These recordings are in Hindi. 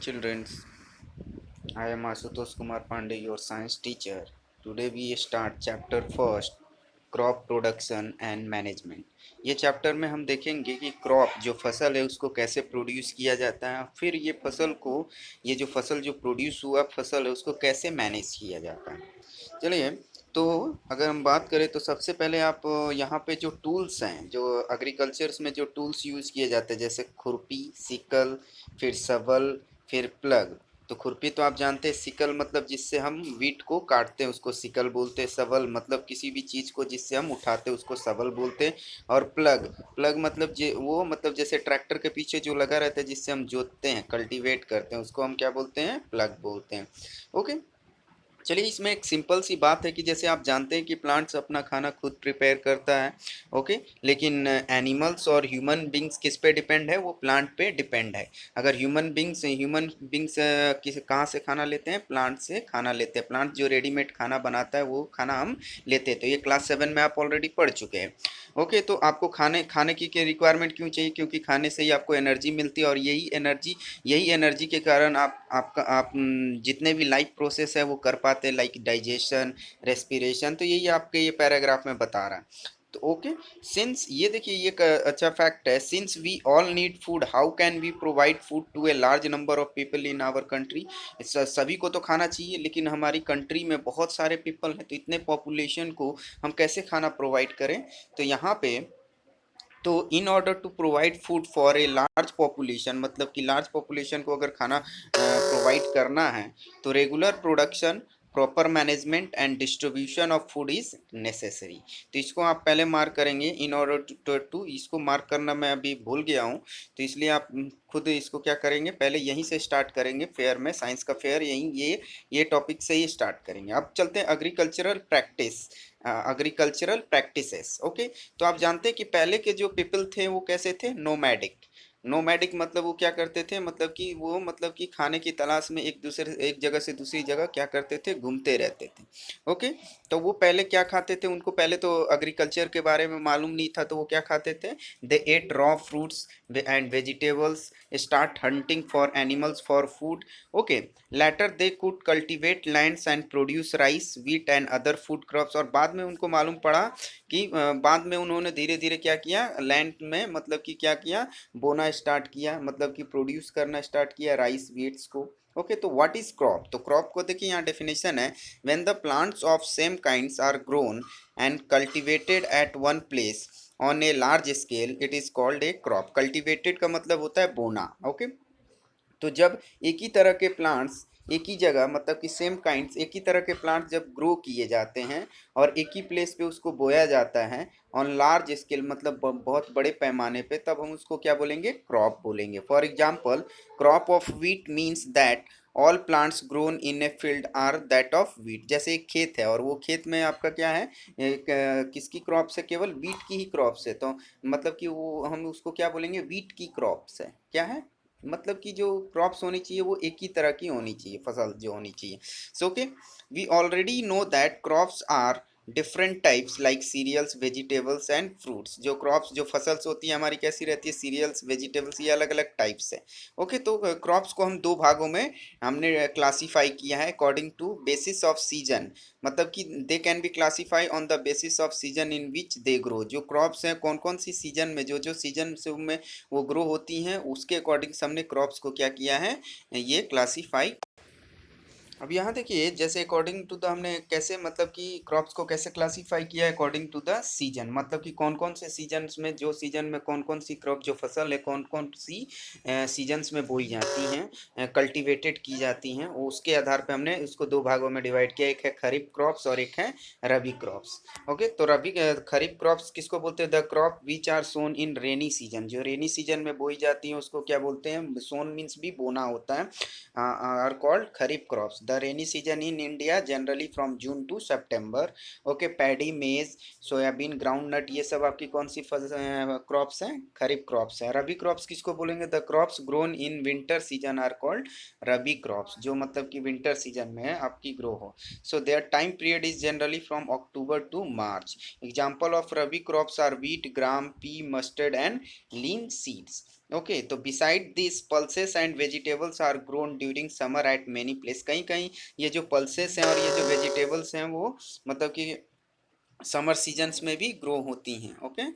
children. I am Asutosh Kumar Pandey, your science teacher. Today we start chapter first, crop production and management. ये चैप्टर में हम देखेंगे कि क्रॉप जो फसल है उसको कैसे प्रोड्यूस किया जाता है, फिर ये फसल को ये जो फसल जो प्रोड्यूस हुआ फसल है उसको कैसे मैनेज किया जाता है। चलिए, तो अगर हम बात करें तो सबसे पहले आप यहाँ पे जो टूल्स हैं, जो एग्रीकल्चर्स में जो टूल्स यूज़ किए जाते हैं, जैसे खुरपी, सिकल, फिर शवल, फिर प्लग। तो खुरपी तो आप जानते हैं, सिकल मतलब जिससे हम वीट को काटते हैं उसको सिकल बोलते हैं, शवल मतलब किसी भी चीज़ को जिससे हम उठाते हैं उसको शवल बोलते हैं, और प्लग, प्लग मतलब वो मतलब जैसे ट्रैक्टर के पीछे जो लगा रहता है जिससे हम जोतते हैं, कल्टीवेट करते हैं, उसको हम क्या बोलते हैं, प्लग बोलते हैं। ओके, चलिए, इसमें एक सिंपल सी बात है कि जैसे आप जानते हैं कि प्लांट्स अपना खाना खुद प्रिपेयर करता है। ओके, लेकिन एनिमल्स और ह्यूमन बींग्स किस पे डिपेंड है, वो प्लांट पे डिपेंड है। अगर ह्यूमन बींग्स किस कहाँ से खाना लेते हैं, प्लांट से खाना लेते हैं। प्लांट जो रेडीमेड खाना बनाता है वो खाना हम लेते हैं। तो ये क्लास 7 में आप ऑलरेडी पढ़ चुके हैं। ओके, तो आपको खाने खाने की रिक्वायरमेंट क्यों चाहिए, क्योंकि खाने से ही आपको एनर्जी मिलती है, और यही एनर्जी के कारण आप जितने भी लाइफ प्रोसेस है वो कर पाते हैं, लाइक डाइजेशन, रेस्पिरेशन। तो यही आपके ये पैराग्राफ में बता रहा है। तो ओके, सिंस ये देखिए ये एक अच्छा फैक्ट है, since we all need food, how can we provide food to a large number of people in our country. सभी को तो खाना चाहिए, लेकिन हमारी कंट्री में बहुत सारे पीपल हैं, तो इतने पॉपुलेशन को हम कैसे खाना प्रोवाइड करें। तो यहाँ पे, तो in order to provide food for a large population, मतलब कि लार्ज पॉपुलेशन को अगर खाना प्रोवाइड करना है, तो regular production, proper management and distribution of food is necessary. तो इसको आप पहले मार्क करेंगे, इन ऑर्डर टू इसको मार्क करना मैं अभी भूल गया हूँ, तो इसलिए आप खुद इसको क्या करेंगे, पहले यहीं से स्टार्ट करेंगे। फेयर में, साइंस का फेयर यहीं ये टॉपिक से ही स्टार्ट करेंगे। अब चलते हैं एग्रीकल्चरल प्रैक्टिसेस। ओके, तो आप जानते हैं कि पहले के जो पीपल थे वो कैसे थे, नोमैडिक। नोमैडिक मतलब वो क्या करते थे, मतलब कि खाने की तलाश में एक जगह से दूसरी जगह क्या करते थे, घूमते रहते थे। ओके, तो वो पहले क्या खाते थे, उनको पहले तो एग्रीकल्चर के बारे में मालूम नहीं था, तो वो क्या खाते थे, they ate raw fruits and vegetables, start hunting for animals for food. Okay, later they could cultivate lands and produce rice, wheat and other food crops। और बाद में उनको मालूम पड़ा कि बाद में उन्होंने धीरे धीरे क्या किया, लैंड में मतलब कि क्या किया, बोना स्टार्ट किया, मतलब कि प्रोड्यूस करना स्टार्ट किया राइस वीट्स को। ओके, तो व्हाट इज क्रॉप, तो क्रॉप को देखिए यहाँ डेफिनेशन है, when the plants of same kinds are grown and cultivated at one place on a large scale, it is called a crop. Cultivated का मतलब होता है बोना। ओके, तो जब एक ही तरह के प्लांट्स एक ही जगह, मतलब कि सेम काइंड्स, एक ही तरह के प्लांट्स जब ग्रो किए जाते हैं और एक ही प्लेस पे उसको बोया जाता है ऑन लार्ज स्केल, मतलब बहुत बड़े पैमाने पे, तब हम उसको क्या बोलेंगे, क्रॉप बोलेंगे। For example, crop of wheat means that all plants grown in a field are that of wheat. जैसे एक खेत है और वो खेत में आपका क्या है, किसकी क्रॉप्स है, केवल व्हीट की ही क्रॉप्स है, तो मतलब कि वो हम उसको क्या बोलेंगे, व्हीट की क्रॉप्स है। क्या है, मतलब कि जो क्रॉप्स होनी चाहिए वो एक ही तरह की होनी चाहिए, फसल जो होनी चाहिए। So okay, we already know that crops are different types like cereals, vegetables and fruits. जो क्रॉप्स जो फसल्स होती है हमारी कैसी रहती है, सीरियल्स, वेजिटेबल्स, ये अलग अलग टाइप्स है। ओके, तो क्रॉप्स को हम दो भागों में हमने क्लासीफाई किया है according to basis of season, मतलब कि they can be classify on the basis of season in which they grow. जो क्रॉप्स हैं कौन कौन सी सीजन में, जो जो सीजन से में वो ग्रो होती हैं, उसके अकॉर्डिंग हमने क्रॉप्स को क्या किया है, ये क्लासीफाई। अब यहाँ देखिए, जैसे अकॉर्डिंग टू द हमने कैसे, मतलब कि क्रॉप्स को कैसे क्लासीफाई किया है, अकॉर्डिंग टू द सीजन, मतलब कि कौन कौन से सीजन्स में, जो सीजन में कौन कौन सी क्रॉप जो फसल है कौन कौन सी सीजन्स में बोई जाती हैं, कल्टीवेटेड की जाती हैं, उसके आधार पे हमने इसको दो भागों में डिवाइड किया। एक है खरीफ क्रॉप्स और एक है रबी क्रॉप्स। ओके, तो खरीफ क्रॉप्स किसको बोलते हैं, the crop which are sown in rainy season. जो रेनी सीजन में बोई जाती है उसको क्या बोलते हैं, सोन मीन्स भी बोना होता है, are called kharif crops. The rainy season in India generally from June to September. Okay, paddy, maize, soybean, ground nut, ये सब आपकी कौन सी क्रॉप्स हैं, खरीफ क्रॉप्स हैं। रबी क्रॉप्स किसको बोलेंगे, the crops grown in winter season are called rabi crops, जो मतलब कि विंटर सीजन में है आपकी ग्रो हो। So their time period is generally from October to March. Example of rabi crops are wheat, gram, pea, mustard and lean seeds। Okay, तो beside this pulses and vegetables are grown during summer at many place, कहीं कहीं ये जो पल्सेस हैं और ये जो वेजिटेबल्स हैं वो मतलब कि समर सीजन्स में भी ग्रो होती हैं। ओके,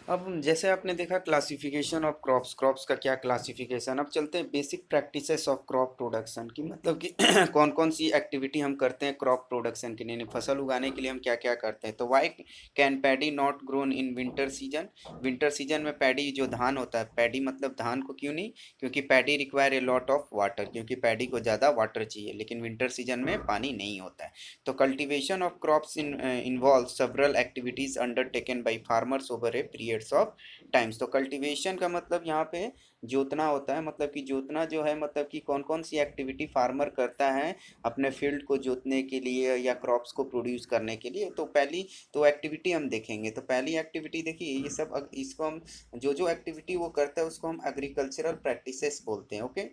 अब जैसे आपने देखा क्लासिफिकेशन ऑफ क्रॉप्स, क्रॉप्स का क्या क्लासिफिकेशन, अब चलते हैं basic practices of crop production की, मतलब कि कौन कौन सी एक्टिविटी हम करते हैं क्रॉप प्रोडक्शन के लिए, फसल उगाने के लिए हम क्या क्या करते हैं। तो why can paddy not grown in winter season, winter season में पैडी जो धान होता है, पैडी मतलब धान को क्यों नहीं, क्योंकि paddy require a lot of water, क्योंकि पैडी को ज़्यादा वाटर चाहिए, लेकिन विंटर सीजन में पानी नहीं होता है। तो cultivation of crops involve several activities undertaken by farmers over A periods of times. तो कल्टीवेशन का मतलब यहाँ पे जोतना होता है, मतलब कि जोतना जो है मतलब कि कौन कौन सी एक्टिविटी फार्मर करता है अपने फील्ड को जोतने के लिए या क्रॉप्स को प्रोड्यूस करने के लिए। तो पहली तो एक्टिविटी हम देखेंगे, तो पहली एक्टिविटी देखिए, ये सब इसको हम जो जो एक्टिविटी वो करता है उसको हम एग्रीकल्चरल प्रैक्टिसेस बोलते हैं। Okay,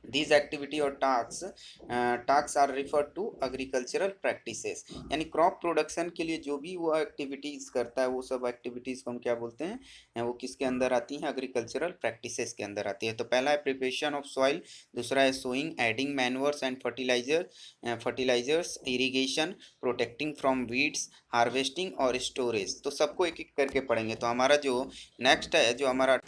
these activity or tasks are referred to agricultural practices, यानी क्रॉप प्रोडक्शन के लिए जो भी वो एक्टिविटीज करता है वो सब एक्टिविटीज को हम क्या बोलते हैं, वो किसके अंदर आती हैं, एग्रीकल्चरल प्रैक्टिसेस के अंदर आती है। तो पहला है प्रिपरेशन ऑफ सॉइल, दूसरा है sowing, adding manures and fertilisers, irrigation, protecting from weeds, harvesting और स्टोरेज। तो सबको एक एक करके पढ़ेंगे। तो हमारा जो नेक्स्ट है, जो हमारा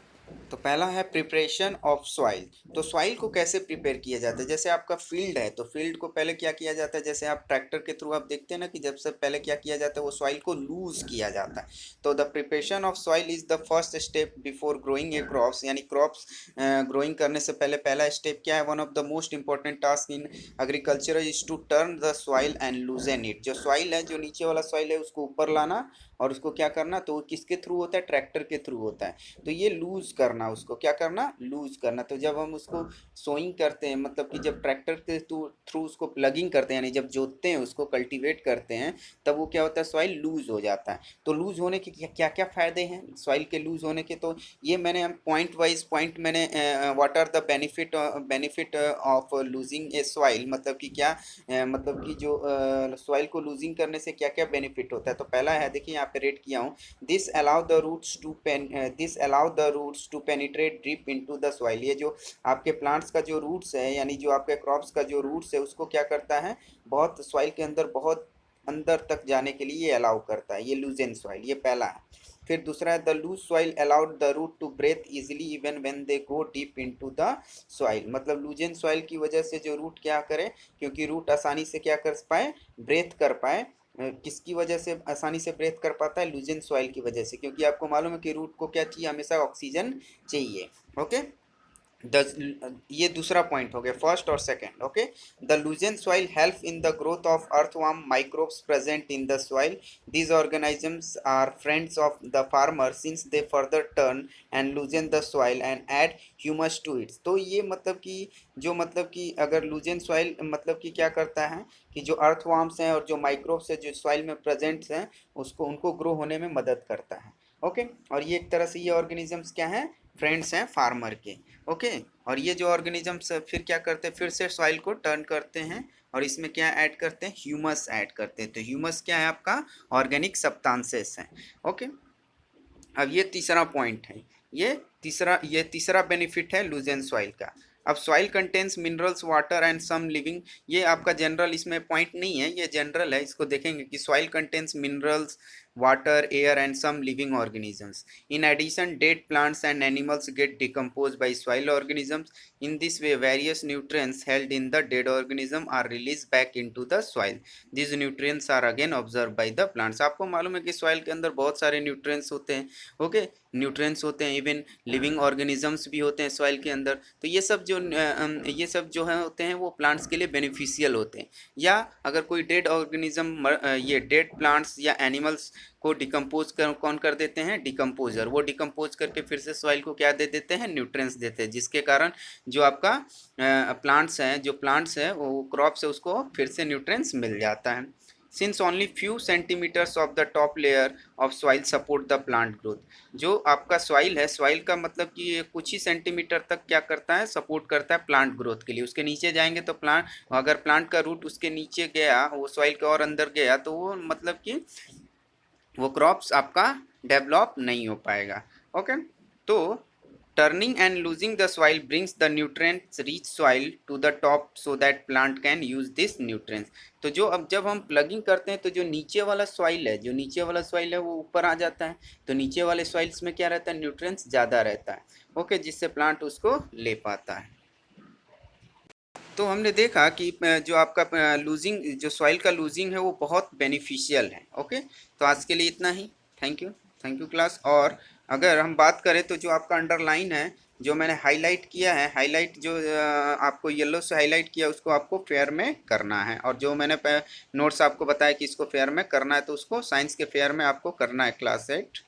तो पहला है प्रिपरेशन ऑफ सॉइल। तो सॉइल को कैसे प्रिपेयर किया जाता है, जैसे आपका फील्ड है तो फील्ड को पहले क्या किया जाता है, जैसे आप ट्रैक्टर के थ्रू आप देखते हैं ना कि जब से पहले क्या किया जाता है, वो सॉइल को लूज किया जाता है। तो the preparation of soil is the first step before growing a crops, यानी क्रॉप्स ग्रोइंग करने से पहले पहला स्टेप क्या है, one of the most important task in agriculture is to turn the soil and loosen it. जो सॉइल है, जो नीचे वाला सॉइल है, उसको ऊपर लाना और उसको क्या करना, तो वो किसके थ्रू होता है, ट्रैक्टर के थ्रू होता है। तो ये लूज करना, उसको क्या करना, लूज करना। तो जब हम उसको सोइंग करते हैं, मतलब कि जब ट्रैक्टर के थ्रू उसको प्लगिंग करते हैं, यानी जब जोतते हैं, उसको कल्टीवेट करते हैं, तब वो क्या होता है, सॉइल लूज हो जाता है। तो लूज होने के क्या क्या फायदे हैं सॉइल के लूज होने के, तो ये मैंने पॉइंट वाइज पॉइंट मैंने what are the benefit of loosing a soil, मतलब कि क्या मतलब कि जो सॉइल को लूजिंग करने से क्या क्या बेनिफिट होता है। तो पहला है, देखिए यहाँ पे रेट किया हूँ, this allow the roots to penetrate deep into the soil. ये जो आपके प्लांट्स का जो रूट्स है, यानी जो आपके क्रॉप्स का जो रूट्स है, उसको क्या करता है, बहुत सॉइल के अंदर बहुत अंदर तक जाने के लिए ये अलाउ करता है, ये लूजेन सॉइल, ये पहला है। फिर दूसरा है, the loose soil allowed the root to breathe easily even when they go deep into the soil. मतलब लूजेन सॉइल की वजह से जो रूट क्या करे, क्योंकि रूट आसानी से क्या कर पाए, ब्रेथ कर पाए। किसकी वजह से आसानी से ब्रेथ कर पाता है, लूजेन सॉइल की वजह से, क्योंकि आपको मालूम है कि रूट को क्या चाहिए, हमेशा ऑक्सीजन चाहिए। ओके, ये दूसरा पॉइंट हो गया, फर्स्ट और second. Okay, the loosen soil help in the growth of earthworm microbes present in the soil. These organisms are friends of the farmer since they further turn and loosen the soil and add humus to its. तो ये मतलब कि जो मतलब कि अगर लूजन सॉइल मतलब कि क्या करता है कि जो अर्थवर्म्स हैं और जो माइक्रोब्स है जो सॉइल में प्रेजेंट्स हैं, उसको उनको ग्रो होने में मदद करता है। ओके, और ये एक तरह से ये ऑर्गेनिजम्स क्या हैं, फ्रेंड्स हैं फार्मर के। ओके, और ये जो ऑर्गेनिजम्स फिर क्या करते हैं, फिर से सॉइल को टर्न करते हैं और इसमें क्या ऐड करते हैं, ह्यूमस ऐड करते हैं। तो ह्यूमस क्या है आपका, ऑर्गेनिक सब्सटेंसेस हैं। ओके, अब ये तीसरा पॉइंट है, ये तीसरा बेनिफिट है लूजेन सॉइल का। अब soil contains minerals water and some living, ये आपका जनरल इसमें पॉइंट नहीं है, ये जनरल है, इसको देखेंगे कि soil contains minerals water, air and some living organisms. In addition, dead plants and animals get decomposed by soil organisms. In this way, various nutrients held in the dead organism are released back into the soil. These nutrients are again absorbed by the plants. आपको मालूम है कि soil के अंदर बहुत सारे nutrients होते हैं, ओके, न्यूट्रिएंट्स होते हैं, इवन लिविंग ऑर्गेनिजम्स भी होते हैं सॉइल के अंदर। तो ये सब जो है होते हैं वो प्लांट्स के लिए बेनिफिशियल होते हैं। या अगर कोई डेड ऑर्गेनिज्म, ये डेड प्लांट्स या एनिमल्स को डिकम्पोज कौन कर देते हैं, डिकम्पोजर, वो डिकम्पोज करके फिर से सॉइल को क्या दे देते हैं, न्यूट्रिएंट्स देते हैं, जिसके कारण जो आपका प्लांट्स है वो क्रॉप्स है उसको फिर से न्यूट्रिएंट्स मिल जाता है। Since only few centimetres of the top layer of soil support the plant growth, जो आपका सॉइल है, सॉइल का मतलब कि ये कुछ ही सेंटीमीटर तक क्या करता है, सपोर्ट करता है प्लांट ग्रोथ के लिए। उसके नीचे जाएंगे तो अगर प्लांट का रूट उसके नीचे गया, वो सॉइल के और अंदर गया, तो वो मतलब कि वो क्रॉप्स आपका डेवलप नहीं हो पाएगा। ओके, तो turning and loosing the soil brings the nutrients rich soil to the top so that plant can use this nutrients. तो जो अब जब हम प्लगिंग करते हैं तो जो नीचे वाला सॉइल है, जो नीचे वाला सॉइल है वो ऊपर आ जाता है। तो नीचे वाले सॉइल्स में क्या रहता है, न्यूट्रिएंट्स ज़्यादा रहता है। ओके, जिससे प्लांट उसको ले पाता है। तो हमने देखा कि जो आपका लूजिंग, जो सॉइल का लूजिंग है वो बहुत बेनिफिशियल है। ओके, तो आज के लिए इतना ही। Thank you, thank you class. और अगर हम बात करें तो जो आपका अंडरलाइन है, जो मैंने हाईलाइट किया है, हाईलाइट जो आपको येलो से हाईलाइट किया उसको आपको फेयर में करना है। और जो मैंने नोट्स आपको बताया कि इसको फेयर में करना है तो उसको साइंस के फेयर में आपको करना है क्लास 8